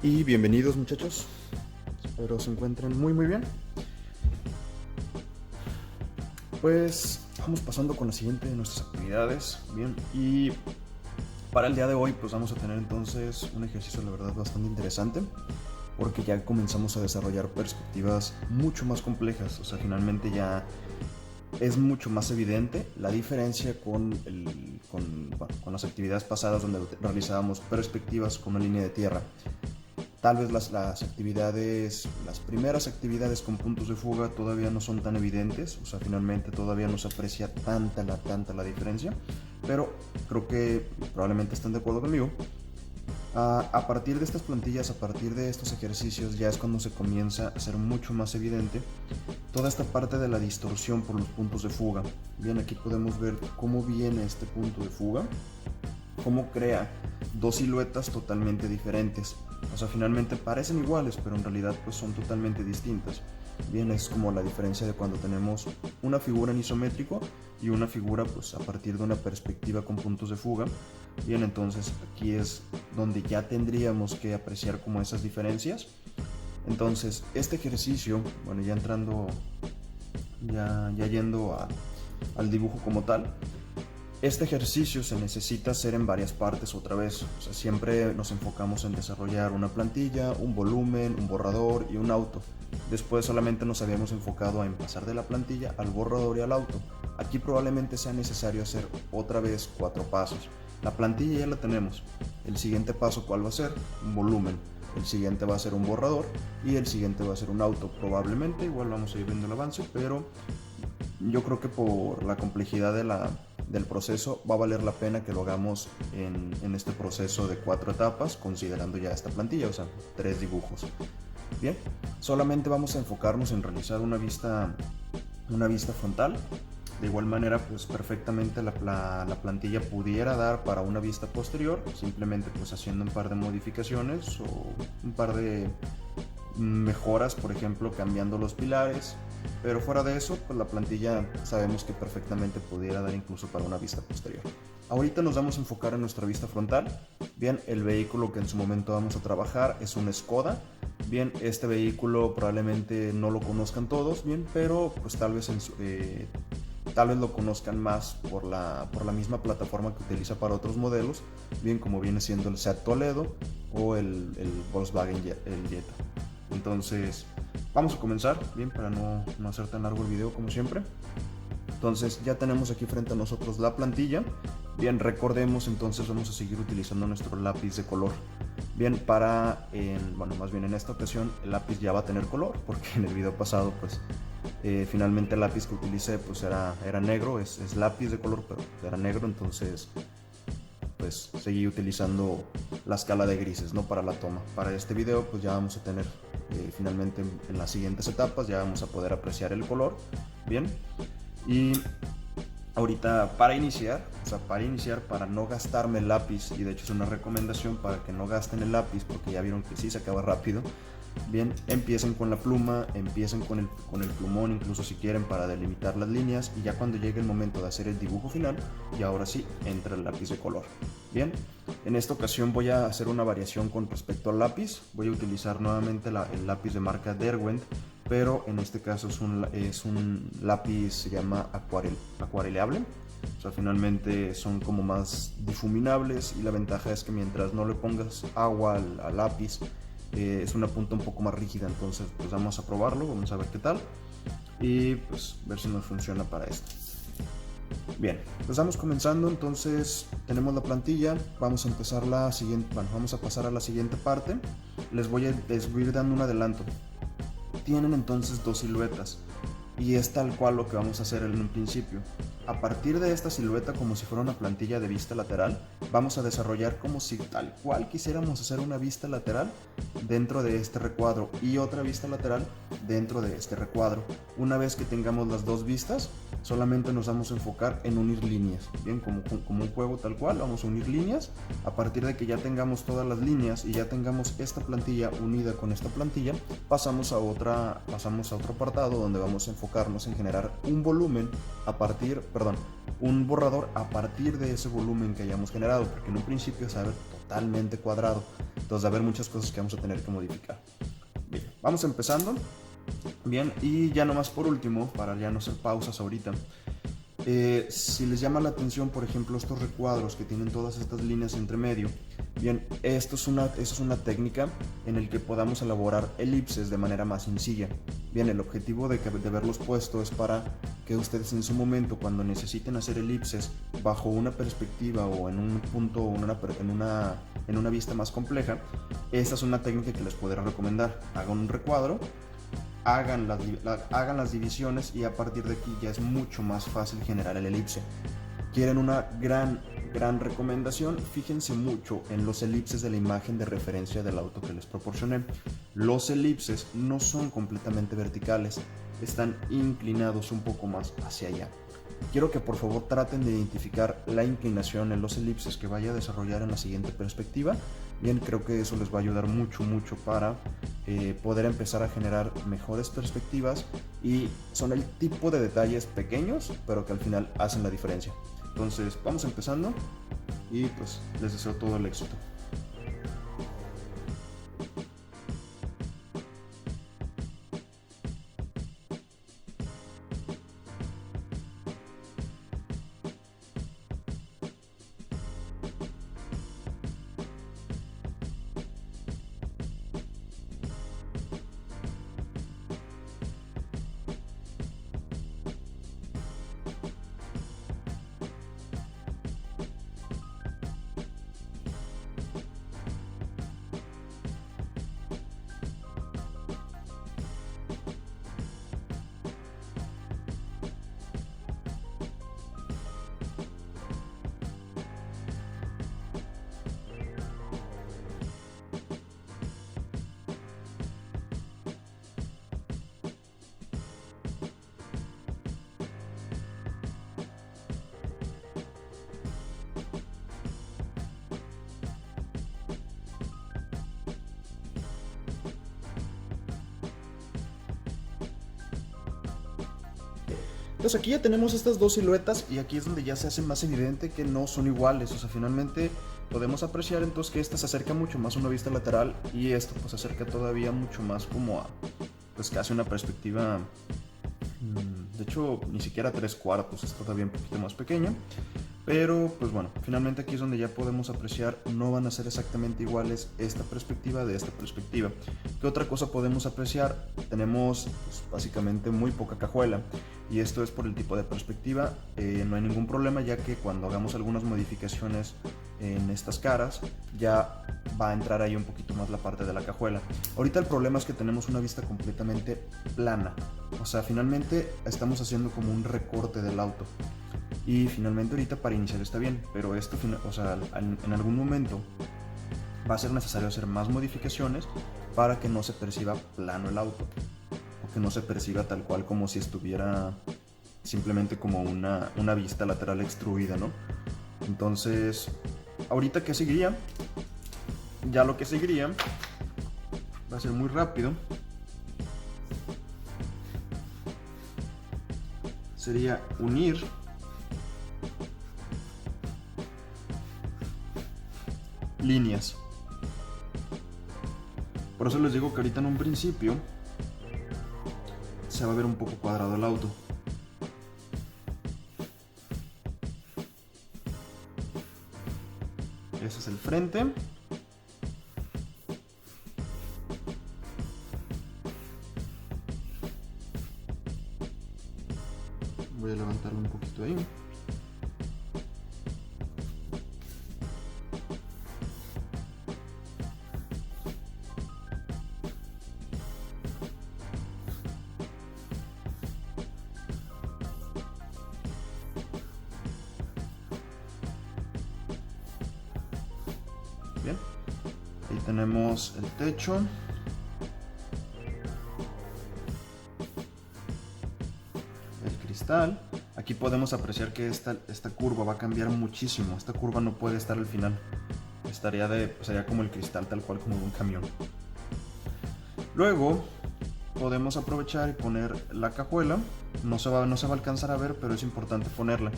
Y bienvenidos muchachos, espero se encuentren muy bien. Pues vamos pasando con la siguiente de nuestras actividades, bien, y para el día de hoy pues vamos a tener entonces un ejercicio la verdad bastante interesante, porque ya comenzamos a desarrollar perspectivas mucho más complejas, o sea, finalmente ya es mucho más evidente la diferencia con las actividades pasadas donde realizábamos perspectivas con una línea de tierra. Tal vez las primeras actividades con puntos de fuga todavía no son tan evidentes, o sea, finalmente todavía no se aprecia tanta la diferencia, pero creo que probablemente estén de acuerdo conmigo. A partir de estas plantillas, a partir de estos ejercicios, ya es cuando se comienza a ser mucho más evidente toda esta parte de la distorsión por los puntos de fuga. Bien, aquí podemos ver cómo viene este punto de fuga, cómo crea dos siluetas totalmente diferentes. O sea, finalmente parecen iguales, pero en realidad pues son totalmente distintas. Bien, es como la diferencia de cuando tenemos una figura en isométrico y una figura pues a partir de una perspectiva con puntos de fuga. Bien, entonces aquí es donde ya tendríamos que apreciar como esas diferencias. Entonces, este ejercicio, bueno, ya entrando, ya yendo al dibujo como tal, este ejercicio se necesita hacer en varias partes otra vez, o sea, siempre nos enfocamos en desarrollar una plantilla, un volumen, un borrador y un auto. Después solamente nos habíamos enfocado en pasar de la plantilla al borrador y al auto. Aquí probablemente sea necesario hacer otra vez 4 pasos. La plantilla ya la tenemos. El siguiente paso, ¿cuál va a ser? Un volumen. El siguiente va a ser un borrador y el siguiente va a ser un auto. Probablemente, igual vamos a ir viendo el avance, pero yo creo que por la complejidad del proceso va a valer la pena que lo hagamos en este proceso de 4 etapas, considerando ya esta plantilla, o sea, 3 dibujos. Bien, solamente vamos a enfocarnos en realizar una vista frontal. De igual manera, pues perfectamente la plantilla pudiera dar para una vista posterior, simplemente pues haciendo un par de modificaciones o un par de mejoras, por ejemplo, cambiando los pilares. Pero fuera de eso, pues la plantilla sabemos que perfectamente pudiera dar incluso para una vista posterior. Ahorita nos vamos a enfocar en nuestra vista frontal. Bien, el vehículo que en su momento vamos a trabajar es un Skoda. Bien, este vehículo probablemente no lo conozcan todos, bien, pero pues tal vez lo conozcan más por la misma plataforma que utiliza para otros modelos, bien como viene siendo el Seat Toledo o el Volkswagen Jetta. Entonces, vamos a comenzar, bien, para no hacer tan largo el video como siempre. Entonces, ya tenemos aquí frente a nosotros la plantilla. Bien, recordemos, entonces vamos a seguir utilizando nuestro lápiz de color. Bien, más bien en esta ocasión el lápiz ya va a tener color, porque en el video pasado, pues, finalmente el lápiz que utilicé, pues, era negro, es lápiz de color, pero era negro, entonces pues seguí utilizando la escala de grises, ¿no? Para la toma. Para este video pues ya vamos a tener finalmente en las siguientes etapas ya vamos a poder apreciar el color bien. Y ahorita para iniciar, para no gastarme el lápiz, y de hecho es una recomendación para que no gasten el lápiz porque ya vieron que sí se acaba rápido. Bien, empiecen con la pluma, empiecen con el plumón, incluso si quieren, para delimitar las líneas, y ya cuando llegue el momento de hacer el dibujo final, y ahora sí entra el lápiz de color. Bien, en esta ocasión voy a hacer una variación con respecto al lápiz. Voy a utilizar nuevamente el lápiz de marca Derwent, pero en este caso es un lápiz, se llama acuareleable. O sea, finalmente son como más difuminables, y la ventaja es que mientras no le pongas agua al lápiz, es una punta un poco más rígida. Entonces pues vamos a probarlo, vamos a ver qué tal y pues ver si nos funciona para esto. Bien, pues vamos comenzando. Entonces tenemos la plantilla, vamos a empezar vamos a pasar a la siguiente parte. Les voy a ir dando un adelanto. Tienen entonces 2 siluetas y es tal cual lo que vamos a hacer en un principio. A partir de esta silueta, como si fuera una plantilla de vista lateral, vamos a desarrollar como si tal cual quisiéramos hacer una vista lateral dentro de este recuadro y otra vista lateral dentro de este recuadro. Una vez que tengamos las 2 vistas, solamente nos vamos a enfocar en unir líneas. Bien, como un juego tal cual, vamos a unir líneas. A partir de que ya tengamos todas las líneas y ya tengamos esta plantilla unida con esta plantilla, pasamos a otro apartado donde vamos a enfocarnos en generar un volumen a partir, perdón, un borrador a partir de ese volumen que hayamos generado, porque en un principio se va a ver totalmente cuadrado, entonces va a haber muchas cosas que vamos a tener que modificar. Bien, vamos empezando. Bien, y ya nomás por último, para ya no hacer pausas ahorita, si les llama la atención, por ejemplo, estos recuadros que tienen todas estas líneas entre medio, bien, esto es una técnica en el que podamos elaborar elipses de manera más sencilla. Bien, el objetivo de verlos puesto es para que ustedes en su momento, cuando necesiten hacer elipses bajo una perspectiva o en un punto o en una vista más compleja, esta es una técnica que les podré recomendar. Hagan un recuadro, hagan las divisiones y a partir de aquí ya es mucho más fácil generar el elipse. Quieren una gran recomendación, fíjense mucho en los elipses de la imagen de referencia del auto que les proporcioné. Los elipses no son completamente verticales, están inclinados un poco más hacia allá. Quiero que por favor traten de identificar la inclinación en los elipses que vaya a desarrollar en la siguiente perspectiva. Bien, creo que eso les va a ayudar mucho para poder empezar a generar mejores perspectivas, y son el tipo de detalles pequeños pero que al final hacen la diferencia. Entonces vamos empezando y pues les deseo todo el éxito. Entonces aquí ya tenemos estas dos siluetas y aquí es donde ya se hace más evidente que no son iguales. O sea, finalmente podemos apreciar entonces que esta se acerca mucho más a una vista lateral y esto pues se acerca todavía mucho más como a pues casi una perspectiva, de hecho ni siquiera 3/4, es todavía un poquito más pequeña. Pero pues bueno, finalmente aquí es donde ya podemos apreciar, no van a ser exactamente iguales esta perspectiva de esta perspectiva. ¿Qué otra cosa podemos apreciar? Tenemos pues, básicamente muy poca cajuela, y esto es por el tipo de perspectiva. No hay ningún problema, ya que cuando hagamos algunas modificaciones en estas caras ya va a entrar ahí un poquito más la parte de la cajuela. Ahorita el problema es que tenemos una vista completamente plana, o sea, finalmente estamos haciendo como un recorte del auto. Y finalmente ahorita para iniciar está bien, pero esto, o sea, en algún momento va a ser necesario hacer más modificaciones para que no se perciba plano el auto, o que no se perciba tal cual como si estuviera simplemente como una vista lateral extruida, ¿no? Entonces, ahorita ¿qué seguiría? Ya lo que seguiría va a ser muy rápido. Sería unir líneas. Por eso les digo que ahorita en un principio se va a ver un poco cuadrado el auto. Ese es el frente. Voy a levantarlo un poquito ahí. Bien, ahí tenemos el techo. El cristal. Aquí podemos apreciar que esta curva va a cambiar muchísimo. Esta curva no puede estar al final. Sería como el cristal tal cual como de un camión. Luego podemos aprovechar y poner la cajuela. No se va a alcanzar a ver, pero es importante ponerla.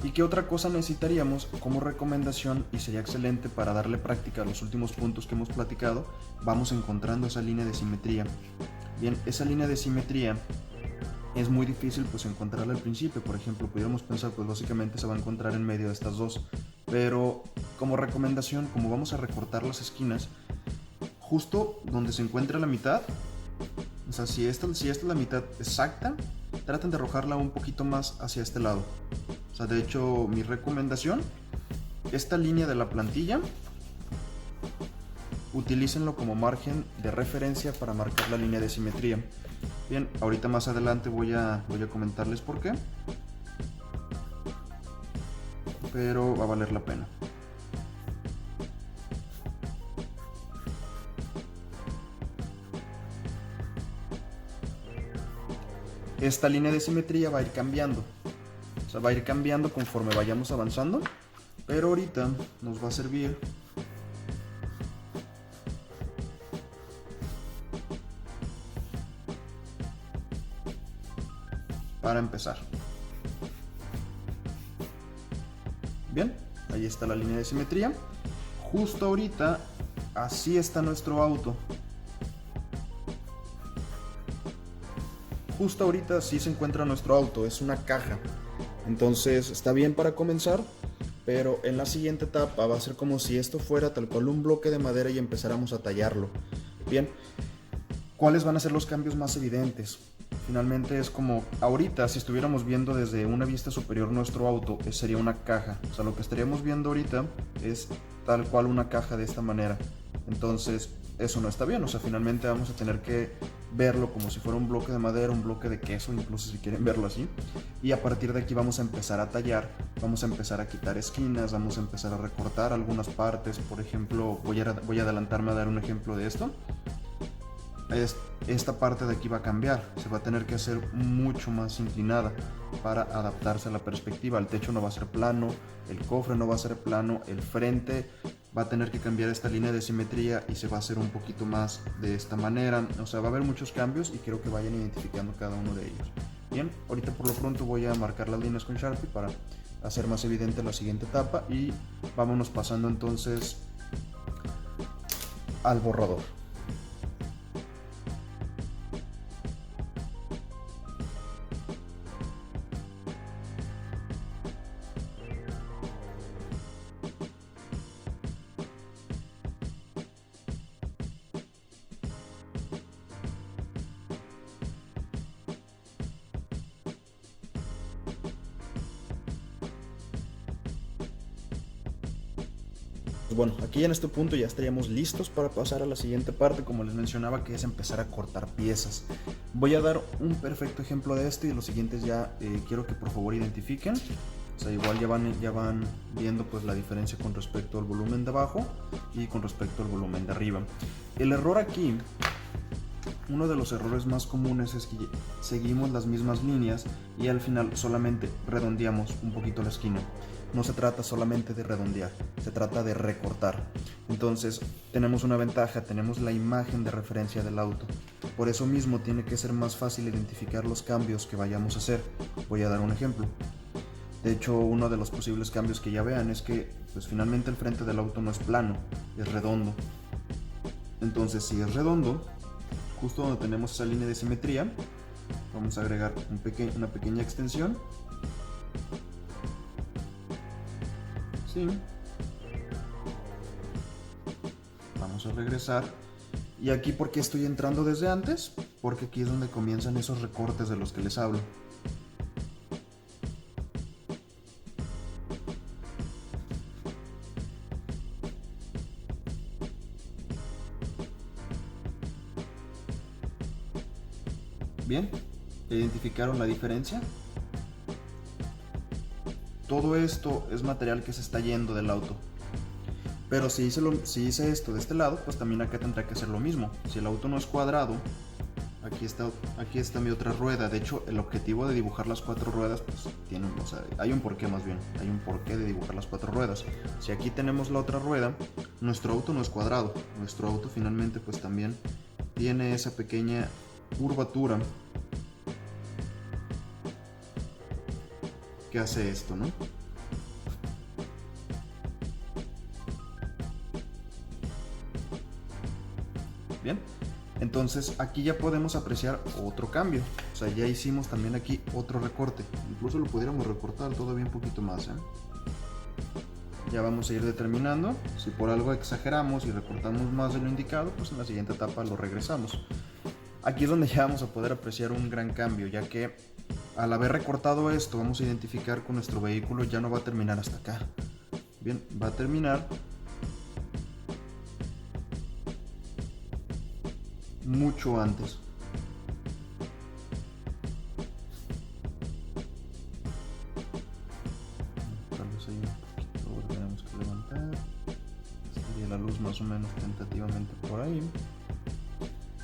¿Y qué otra cosa necesitaríamos como recomendación? Y sería excelente para darle práctica a los últimos puntos que hemos platicado. Vamos encontrando esa línea de simetría. Bien, esa línea de simetría es muy difícil pues encontrarla al principio. Por ejemplo, pudiéramos pensar pues básicamente se va a encontrar en medio de estas dos. Pero como recomendación, como vamos a recortar las esquinas, justo donde se encuentra la mitad, o sea, si esta es la mitad exacta, traten de arrojarla un poquito más hacia este lado. O sea, de hecho, mi recomendación, esta línea de la plantilla, utilícenlo como margen de referencia para marcar la línea de simetría. Bien, ahorita más adelante voy a comentarles por qué, pero va a valer la pena. Esta línea de simetría va a ir cambiando, o sea, va a ir cambiando conforme vayamos avanzando, pero ahorita nos va a servir para empezar. Bien, ahí está la línea de simetría. Justo ahorita, así está nuestro auto. Justo ahorita así se encuentra nuestro auto, es una caja. Entonces está bien para comenzar, pero en la siguiente etapa va a ser como si esto fuera tal cual un bloque de madera y empezáramos a tallarlo. Bien, ¿cuáles van a ser los cambios más evidentes? Finalmente es como ahorita, si estuviéramos viendo desde una vista superior nuestro auto, sería una caja. O sea, lo que estaríamos viendo ahorita es tal cual una caja de esta manera. Entonces, eso no está bien. O sea, finalmente vamos a tener que verlo como si fuera un bloque de madera, un bloque de queso, incluso si quieren verlo así. Y a partir de aquí vamos a empezar a tallar, vamos a empezar a quitar esquinas, vamos a empezar a recortar algunas partes. Por ejemplo, voy a adelantarme a dar un ejemplo de esto. Esta parte de aquí va a cambiar, se va a tener que hacer mucho más inclinada para adaptarse a la perspectiva. El techo no va a ser plano, el cofre no va a ser plano, el frente va a tener que cambiar esta línea de simetría y se va a hacer un poquito más de esta manera. O sea, va a haber muchos cambios y quiero que vayan identificando cada uno de ellos. Bien, ahorita por lo pronto voy a marcar las líneas con Sharpie para hacer más evidente la siguiente etapa y vámonos pasando entonces al borrador. Bueno, aquí en este punto ya estaríamos listos para pasar a la siguiente parte, como les mencionaba, que es empezar a cortar piezas. Voy a dar un perfecto ejemplo de esto y los siguientes ya quiero que por favor identifiquen. O sea, igual ya van viendo pues la diferencia con respecto al volumen de abajo y con respecto al volumen de arriba. El error aquí, uno de los errores más comunes es que seguimos las mismas líneas y al final solamente redondeamos un poquito la esquina. No se trata solamente de redondear, se trata de recortar. Entonces tenemos una ventaja, tenemos la imagen de referencia del auto. Por eso mismo tiene que ser más fácil identificar los cambios que vayamos a hacer. Voy a dar un ejemplo. De hecho, uno de los posibles cambios que ya vean es que pues finalmente el frente del auto no es plano, es redondo. Entonces si es redondo, justo donde tenemos esa línea de simetría, vamos a agregar una pequeña extensión. Sí. Vamos a regresar. Y aquí, ¿por qué estoy entrando desde antes? Porque aquí es donde comienzan esos recortes de los que les hablo. Bien, ¿identificaron la diferencia? Todo esto es material que se está yendo del auto. Pero si hice esto de este lado, pues también acá tendrá que hacer lo mismo. Si el auto no es cuadrado, aquí está mi otra rueda. De hecho, el objetivo de dibujar las 4 ruedas, pues hay un porqué más bien. Hay un porqué de dibujar las 4 ruedas. Si aquí tenemos la otra rueda, nuestro auto no es cuadrado. Nuestro auto finalmente pues también tiene esa pequeña curvatura que hace esto, ¿no? Bien, entonces aquí ya podemos apreciar otro cambio. O sea, ya hicimos también aquí otro recorte. Incluso lo pudiéramos recortar todavía un poquito más, ¿eh? Ya vamos a ir determinando. Si por algo exageramos y recortamos más de lo indicado, pues en la siguiente etapa lo regresamos. Aquí es donde ya vamos a poder apreciar un gran cambio, ya que al haber recortado esto, vamos a identificar que nuestro vehículo ya no va a terminar hasta acá. Bien, va a terminar mucho antes. Tal vez ahí un poquito lo tenemos que levantar. Estaría la luz más o menos tentativamente por ahí.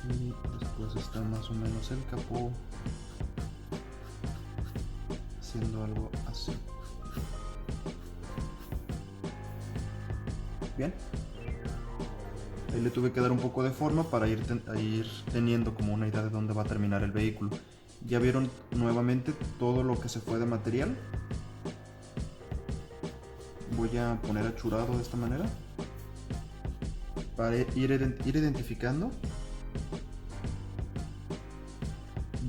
Y después está más o menos el capó haciendo algo así. Bien, ahí le tuve que dar un poco de forma para ir teniendo como una idea de dónde va a terminar el vehículo. Ya vieron nuevamente todo lo que se fue de material. Voy a poner achurado de esta manera para ir identificando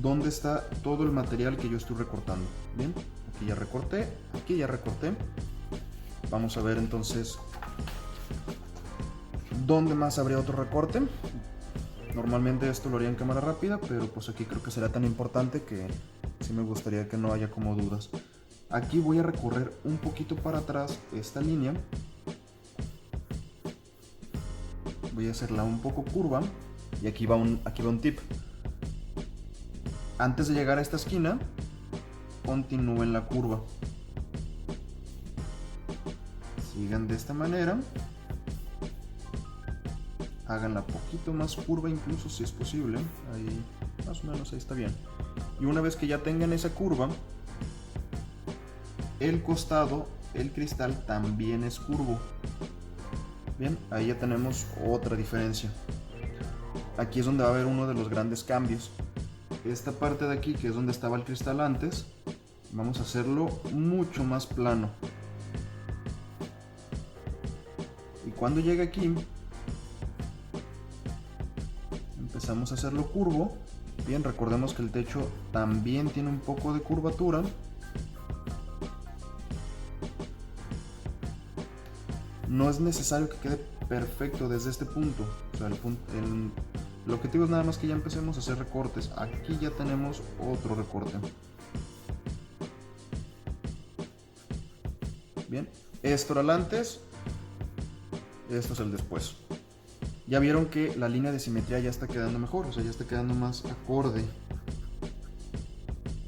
dónde está todo el material que yo estoy recortando. Bien, aquí ya recorté, aquí ya recorté. Vamos a ver entonces dónde más habría otro recorte. Normalmente esto lo haría en cámara rápida, pero pues aquí creo que será tan importante que sí me gustaría que no haya como dudas. Aquí voy a recorrer un poquito para atrás esta línea. Voy a hacerla un poco curva y aquí va un tip. Antes de llegar a esta esquina, continúen la curva. Sigan de esta manera. Háganla poquito más curva incluso si es posible. Ahí, más o menos ahí está bien. Y una vez que ya tengan esa curva, el costado, el cristal también es curvo. Bien, ahí ya tenemos otra diferencia. Aquí es donde va a haber uno de los grandes cambios. Esta parte de aquí, que es donde estaba el cristal antes, vamos a hacerlo mucho más plano. Y cuando llegue aquí, empezamos a hacerlo curvo. Bien, recordemos que el techo también tiene un poco de curvatura. No es necesario que quede perfecto desde este punto. O sea, el objetivo es nada más que ya empecemos a hacer recortes. Aquí ya tenemos otro recorte. Bien, esto era el antes, esto es el después. Ya vieron que la línea de simetría ya está quedando mejor, o sea, ya está quedando más acorde.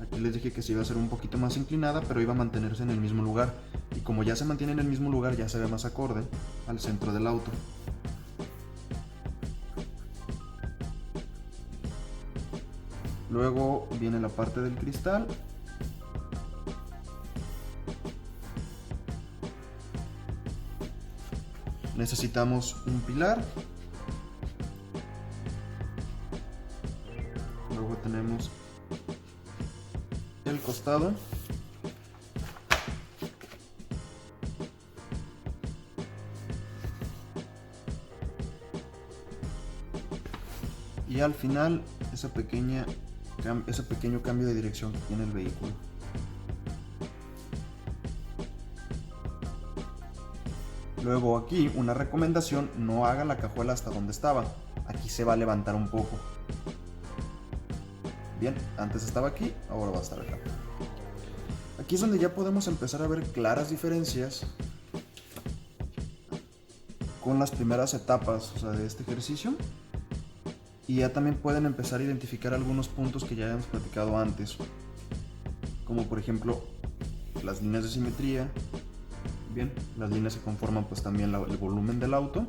Aquí les dije que se iba a hacer un poquito más inclinada, pero iba a mantenerse en el mismo lugar. Y como ya se mantiene en el mismo lugar, ya se ve más acorde al centro del auto. Luego viene la parte del cristal. Necesitamos un pilar. Luego tenemos el costado. Y al final ese pequeño cambio de dirección que tiene el vehículo. Luego aquí una recomendación: no haga la cajuela hasta donde estaba, aquí se va a levantar un poco. Bien, antes estaba aquí, ahora va a estar acá. Aquí es donde ya podemos empezar a ver claras diferencias con las primeras etapas, o sea, de este ejercicio. Y ya también pueden empezar a identificar algunos puntos que ya habíamos platicado antes, como por ejemplo las líneas de simetría. Bien, las líneas que conforman pues también el volumen del auto.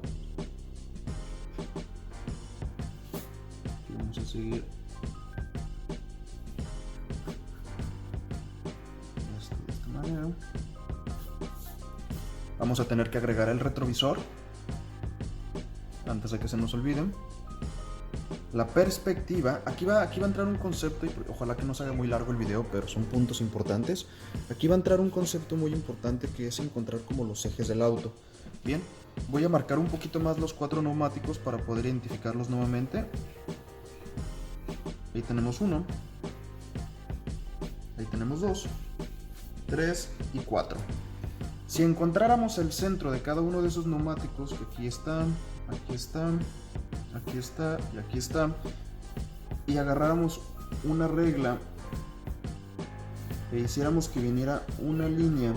Aquí vamos a seguir esto de esta manera. Vamos a tener que agregar el retrovisor antes de que se nos olvide. La perspectiva, aquí va a entrar un concepto, y ojalá que no se haga muy largo el video, pero son puntos importantes. Aquí va a entrar un concepto muy importante que es encontrar como los ejes del auto. Bien, voy a marcar un poquito más los 4 neumáticos para poder identificarlos nuevamente. Ahí tenemos 1, ahí tenemos 2, 3 y 4. Si encontráramos el centro de cada uno de esos neumáticos, que aquí están, aquí están, aquí está y aquí está, y agarráramos una regla e hiciéramos que viniera una línea,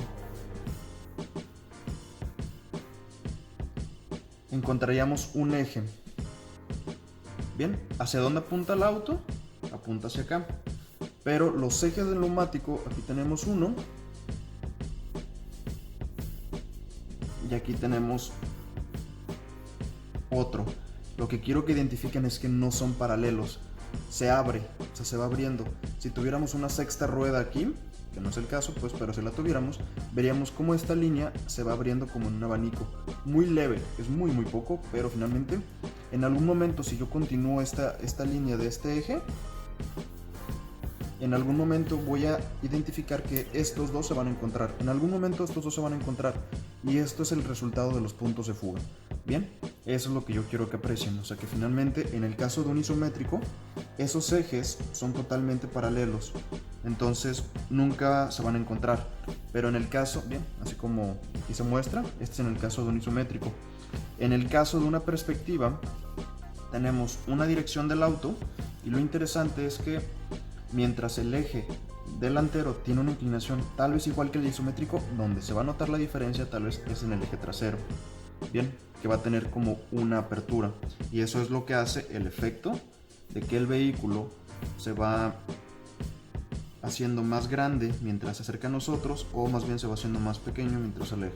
encontraríamos un eje. Bien, ¿hacia dónde apunta el auto? Apunta hacia acá. Pero los ejes del neumático, aquí tenemos uno y aquí tenemos otro. Lo que quiero que identifiquen es que no son paralelos. Se abre, o sea, se va abriendo. Si tuviéramos una sexta rueda aquí, que no es el caso, pues, pero si la tuviéramos, veríamos cómo esta línea se va abriendo como en un abanico. Muy leve, es muy poco, pero finalmente, en algún momento, si yo continúo esta línea de este eje, en algún momento voy a identificar que estos dos se van a encontrar. En algún momento estos dos se van a encontrar. Y esto es el resultado de los puntos de fuga. Bien, eso es lo que yo quiero que aprecien. O sea que finalmente, en el caso de un isométrico, esos ejes son totalmente paralelos. Entonces nunca se van a encontrar. Pero en el caso, bien, así como aquí se muestra, este es en el caso de un isométrico. En el caso de una perspectiva, tenemos una dirección del auto. Y lo interesante es que mientras el eje delantero tiene una inclinación tal vez igual que el isométrico, donde se va a notar la diferencia tal vez es en el eje trasero. Bien, que va a tener como una apertura. Y eso es lo que hace el efecto de que el vehículo se va haciendo más grande mientras se acerca a nosotros, o más bien se va haciendo más pequeño mientras se aleja.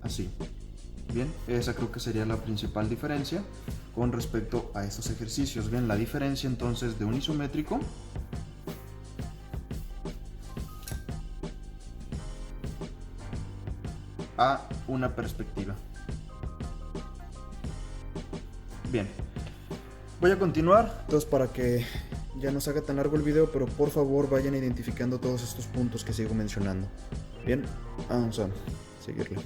Así. Bien, esa creo que sería la principal diferencia con respecto a estos ejercicios. Bien, la diferencia entonces de un isométrico a una perspectiva. Bien, voy a continuar entonces para que ya no se haga tan largo el video, pero por favor vayan identificando todos estos puntos que sigo mencionando. Bien, vamos a seguirle.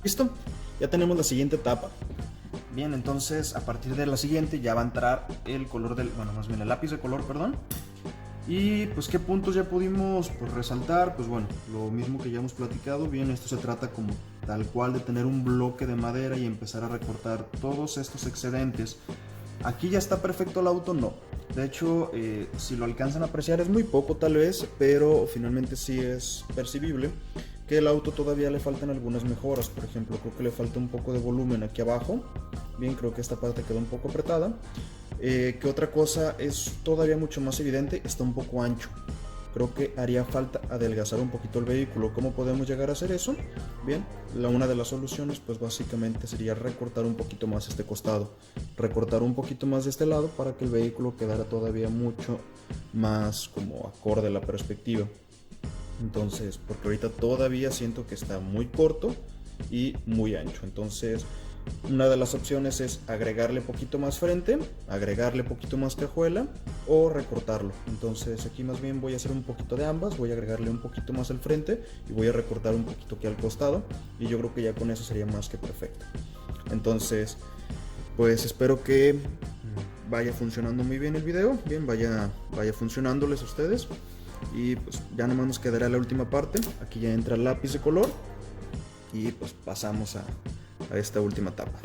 Listo, ya tenemos la siguiente etapa. Bien, entonces a partir de la siguiente ya va a entrar el color del, bueno, más bien el lápiz de color, perdón. Y pues qué puntos ya pudimos pues resaltar, pues bueno, lo mismo que ya hemos platicado. Bien, esto se trata como tal cual de tener un bloque de madera y empezar a recortar todos estos excedentes. Aquí ya está perfecto el auto, no. De hecho, si lo alcanzan a apreciar es muy poco tal vez, pero finalmente sí es percibible que el auto todavía le faltan algunas mejoras. Por ejemplo, creo que le falta un poco de volumen aquí abajo. Bien, creo que esta parte quedó un poco apretada. ¿Qué otra cosa es todavía mucho más evidente? Está un poco ancho. Creo que haría falta adelgazar un poquito el vehículo. ¿Cómo podemos llegar a hacer eso? Bien, una de las soluciones pues básicamente sería recortar un poquito más este costado, recortar un poquito más de este lado para que el vehículo quedara todavía mucho más como acorde a la perspectiva. Entonces, porque ahorita todavía siento que está muy corto y muy ancho. Entonces, una de las opciones es agregarle poquito más frente, agregarle poquito más cajuela o recortarlo. Entonces aquí más bien voy a hacer un poquito de ambas, voy a agregarle un poquito más al frente y voy a recortar un poquito aquí al costado, y yo creo que ya con eso sería más que perfecto. Entonces pues espero que vaya funcionando muy bien el video, bien, vaya funcionándoles a ustedes. Y pues ya nomás nos quedará la última parte. Aquí ya entra el lápiz de color y pues pasamos a esta última etapa.